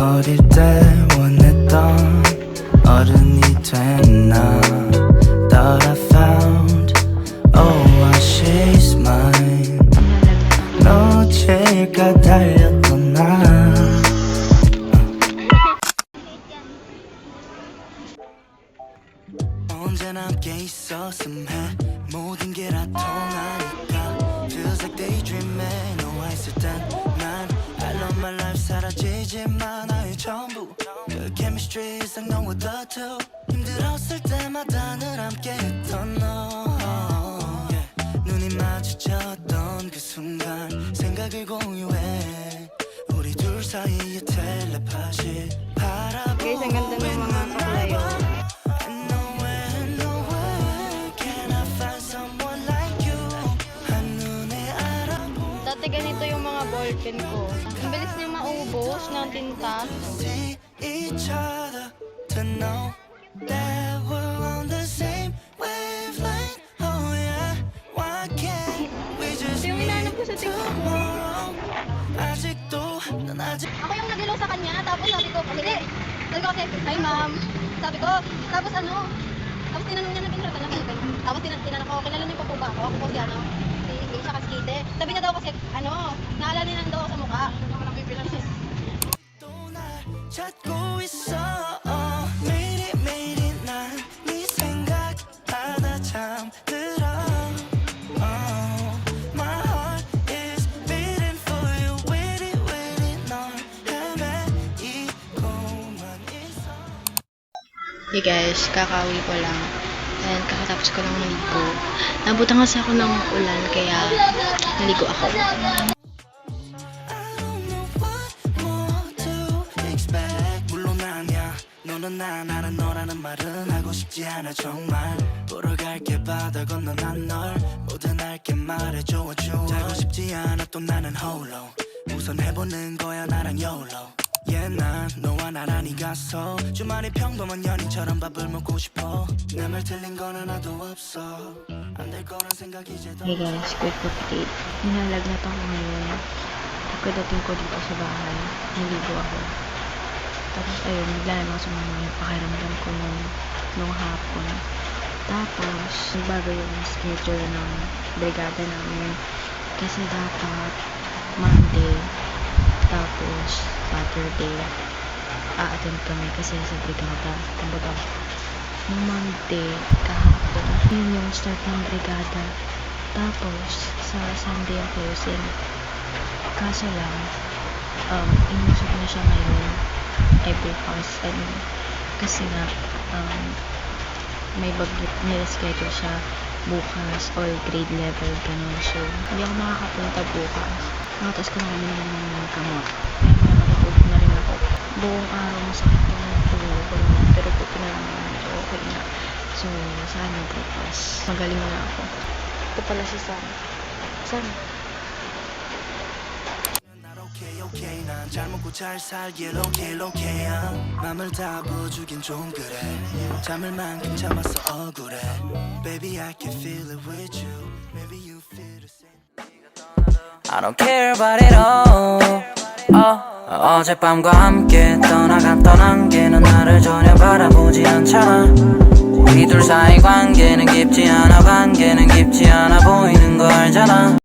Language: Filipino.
어릴 때 원했던 어른이 된 나 Thought I found oh she's mine 놓칠까 달렸던 나 언제나 함께 있었음 해 모든 게 다 통하니까 Feels like daydreaming 너와 있을 땐난 I love my life 사라지지만 나의 전부 그 chemistry 이상 너와 the two 힘들었을 때마다 늘 함께 했던 너 yeah. 눈이 마주쳤던 그 순간 생각을 공유해 우리 둘 사이의 텔레파시 Guys, ang ganda ng mga kaklayo. Dati ganito yung mga ballpen ko. Ang bilis niya maubos ng tinta. Ito yung inanap ko sa TikTok. Ako yung nagilaw sa kanya, tapos sabi ko, sige. Sabi ko kasi, hi ma'am. Sabi ko, tapos ano, tapos tinanong niya na pinrata na kayo. Tapos tinanong ko, kilala niyo pa po ba ako? Ako po si ano, si Geisha Casquite. Sabi niya daw kasi, ano, naalala niya daw ako sa mukha. Ano ko lang pipilan. 찾고 있어 매일이 난 네 생각하다 잠들어 My heart is beating for you waiting 널 헤매이고만 있어 Hey guys, kakauwi ko lang. And kakatapos ko lang maligo. Nabutan kasi ako ng ulan, kaya naligo ako. 너는 나는 너라는 말은 하고 싶지 않아 정말 보러 갈게 바다 건너 난 널 모든 알게 말해줘 하고 싶지 않아 또 나는 홀로 우선 해보는 거야 나랑 YOLO Yeah 난 너와 나란히 가서 주말에 평범한 연인처럼 밥을 먹고 싶어 내 말 틀린 건 하나도 없어 안 될 거란 생각이 이제 더 Hey guys, quick update. Nilalagnat ako ngayon. Pagkadating ko dito sa bahay, naligo ako. Tapos ayun, bigla naman sumama yung pakiramdam ko nung hapon. Tapos, nagbago yung schedule ng brigada namin. Kasi dapat Monday, tapos Saturday, a-attend kami kasi sa brigada. Kumbaga, nung Monday, kahapon, yun yung start ng brigada. Tapos, sa Sunday ang closing. Kaso lang, inusok na siya ngayon. Ay bukas, kasi nga may bagyo, nila-schedule siya bukas or grade level, ganun. So, hindi ako makakapunta bukas. Nakatas ko na kami ng kamot. Kaya nakakatulog na rin ako. Buong araw masakit yung tulog ko naman, pero puti na lang naman. So, okay na. So, sana bukas. Magaling na ako. Ito pala si Sam. Sam. okay 난 잘 먹고 잘 살길 okay 맘을 다 부어주긴 좀 그래 잠을 만큼 참았어 억울해 Baby I can feel it with you Maybe you feel the same I don't care about it all 어젯밤과 함께 떠나갔던 안개는 나를 전혀 바라보지 않잖아 우리 둘 사이 관계는 깊지 않아 보이는 거 알잖아